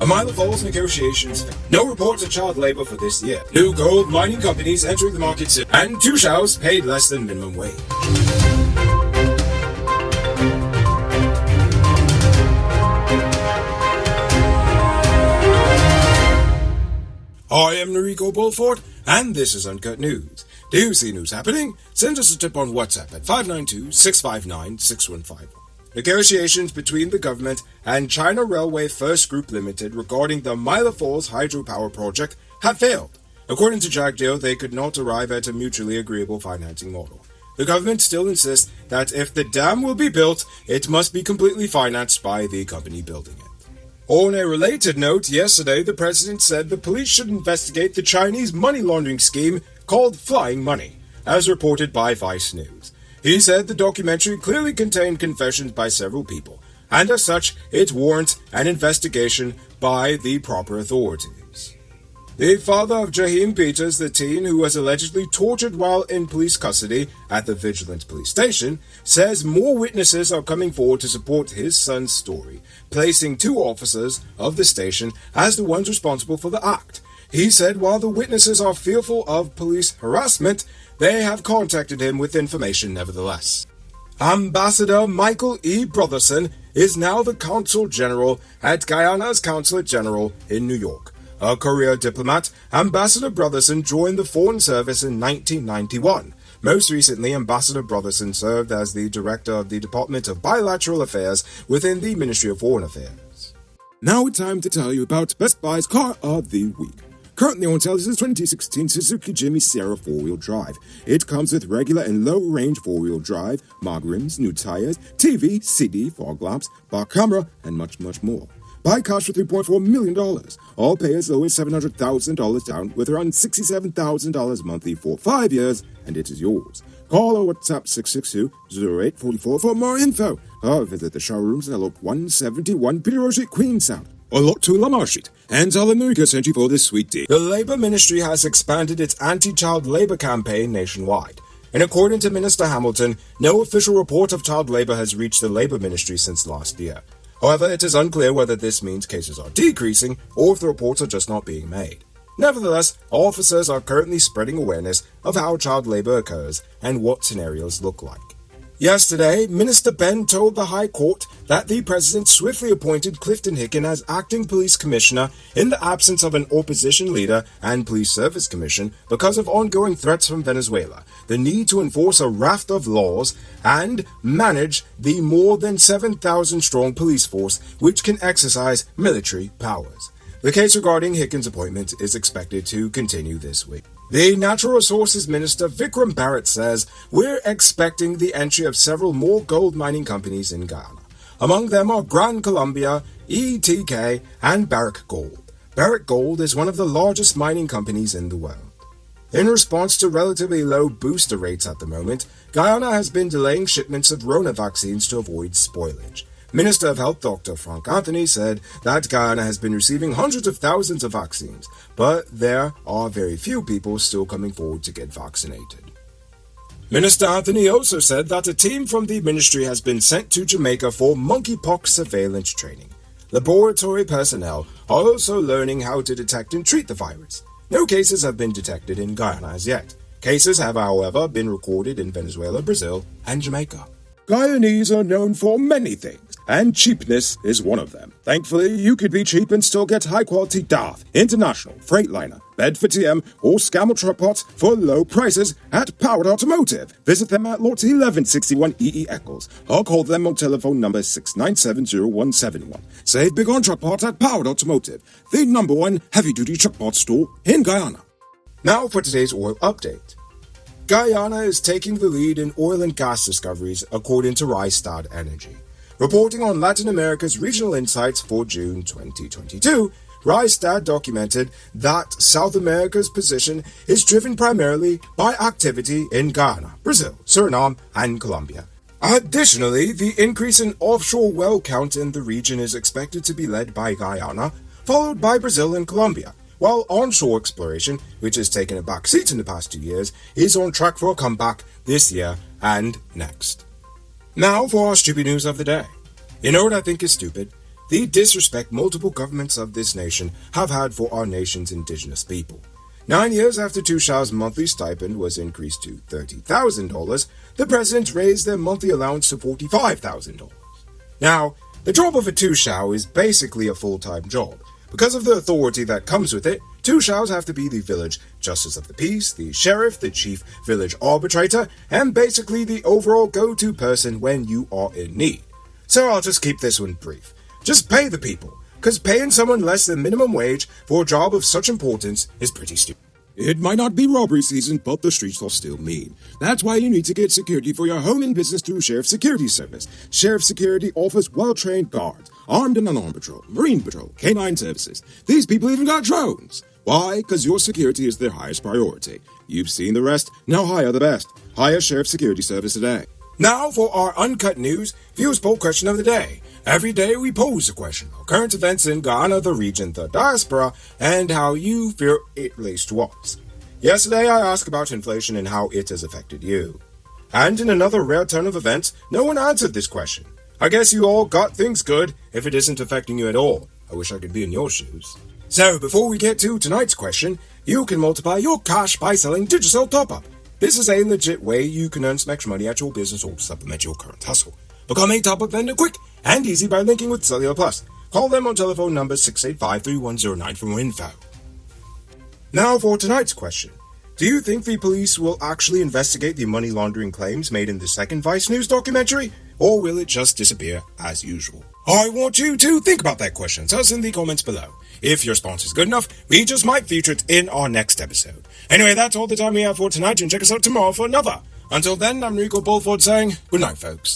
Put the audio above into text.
Amila Falls negotiations. No reports of child labor for this year. New gold mining companies entering the market soon. And 2 showers paid less than minimum wage. I am Noriko Bulford, and this is Uncut News. Do you see news happening? Send us a tip on WhatsApp at 592-659-6151. Negotiations between the government and China Railway First Group Limited regarding the Amila Falls hydropower project have failed. According to Jagdeo, they could not arrive at a mutually agreeable financing model. The government still insists that if the dam will be built, it must be completely financed by the company building it. On a related note, yesterday the president said the police should investigate the Chinese money laundering scheme called Flying Money, as reported by Vice News. He said the documentary clearly contained confessions by several people, and as such, it warrants an investigation by the proper authorities. The father of Jaheim Peters, the teen who was allegedly tortured while in police custody at the Vigilance Police Station, says more witnesses are coming forward to support his son's story, placing 2 officers of the station as the ones responsible for the act. He said while the witnesses are fearful of police harassment, they have contacted him with information nevertheless. Ambassador Michael E. Brotherson is now the Consul General at Guyana's Consulate General in New York. A career diplomat, Ambassador Brotherson joined the Foreign Service in 1991. Most recently, Ambassador Brotherson served as the Director of the Department of Bilateral Affairs within the Ministry of Foreign Affairs. Now it's time to tell you about Best Buy's Car of the Week. Currently on sale is the 2016 Suzuki Jimmy Sierra 4-wheel drive. It comes with regular and low-range 4-wheel drive, mag rims, new tires, TV, CD, fog lamps, bar camera, and much, much more. Buy cars for $3.4 million. All pay as low as $700,000 down with around $67,000 monthly for 5 years, and it is yours. Call or WhatsApp 662-0844 for more info, or visit the showrooms at Lot 171 Peterborough Street, Queenstown, or Lot 2 Lamar Street, and tell them Noriko sent you for this sweet deal. The Labour Ministry has expanded its anti-child labour campaign nationwide. And according to Minister Hamilton, no official report of child labour has reached the Labour Ministry since last year. However, it is unclear whether this means cases are decreasing or if the reports are just not being made. Nevertheless, officers are currently spreading awareness of how child labor occurs and what scenarios look like. Yesterday, Minister Ben told the High Court that the President swiftly appointed Clifton Hicken as acting police commissioner in the absence of an opposition leader and police service commission because of ongoing threats from Venezuela, the need to enforce a raft of laws, and manage the more than 7,000-strong police force which can exercise military powers. The case regarding Hicken's appointment is expected to continue this week. The Natural Resources Minister Vikram Barrett says we're expecting the entry of several more gold mining companies in Guyana. Among them are Gran Colombia, ETK, and Barrick Gold. Barrick Gold is one of the largest mining companies in the world. In response to relatively low booster rates at the moment, Guyana has been delaying shipments of Rona vaccines to avoid spoilage. Minister of Health Dr. Frank Anthony said that Guyana has been receiving hundreds of thousands of vaccines, but there are very few people still coming forward to get vaccinated. Minister Anthony also said that a team from the ministry has been sent to Jamaica for monkeypox surveillance training. Laboratory personnel are also learning how to detect and treat the virus. No cases have been detected in Guyana as yet. Cases have, however, been recorded in Venezuela, Brazil, and Jamaica. Guyanese are known for many things, and cheapness is one of them. Thankfully, you could be cheap and still get high-quality Darth, International, Freightliner, Bedford TM, or Scammell truck parts for low prices at Powered Automotive. Visit them at Lot 1161 EE Eccles, or call them on telephone number 6970171. Save big on truck parts at Powered Automotive, the #1 heavy-duty truck parts store in Guyana. Now for today's oil update. Guyana is taking the lead in oil and gas discoveries, according to Rystad Energy. Reporting on Latin America's regional insights for June 2022, Rystad documented that South America's position is driven primarily by activity in Guyana, Brazil, Suriname, and Colombia. Additionally, the increase in offshore well count in the region is expected to be led by Guyana, followed by Brazil and Colombia, while onshore exploration, which has taken a back seat in the past 2 years, is on track for a comeback this year and next. Now for our stupid news of the day. You know what I think is stupid? the disrespect multiple governments of this nation have had for our nation's indigenous people. 9 years after Tu Shao's monthly stipend was increased to $30,000, the president raised their monthly allowance to $45,000. Now, the job of a Tu Shao is basically a full-time job. Because of the authority that comes with it, Tu Shaos have to be the village justice of the peace, the sheriff, the chief village arbitrator, and basically the overall go-to person when you are in need. So I'll just keep this one brief. Just pay the people, because paying someone less than minimum wage for a job of such importance is pretty stupid. It might not be robbery season, but the streets are still mean. That's why you need to get security for your home and business through Sheriff Security Service. Sheriff Security offers well-trained guards, armed and unarmed patrol, marine patrol, canine services. These people even got drones. Why? Because your security is their highest priority. You've seen the rest, now hire the best. Hire Sheriff Security Service today. Now for our Uncut News Views Poll question of the day. Every day we pose a question on current events in Guyana, the region, the diaspora, and how you feel it relates to us. Yesterday I asked about inflation and how it has affected you. And in another rare turn of events, no one answered this question. I guess you all got things good if it isn't affecting you at all. I wish I could be in your shoes. So before we get to tonight's question, you can multiply your cash by selling Digicel Top-Up. This is a legit way you can earn some extra money at your business or supplement your current hustle. Become a top-up vendor quick and easy by linking with Cellular Plus. Call them on telephone number 685-3109 for more info. Now for tonight's question. Do you think the police will actually investigate the money laundering claims made in the second Vice News documentary, or will it just disappear as usual? I want you to think about that question. Tell us in the comments below. If your response is good enough, we just might feature it in our next episode. Anyway, that's all the time we have for tonight, and check us out tomorrow for another. Until then, I'm Rico Bulford saying good night, folks.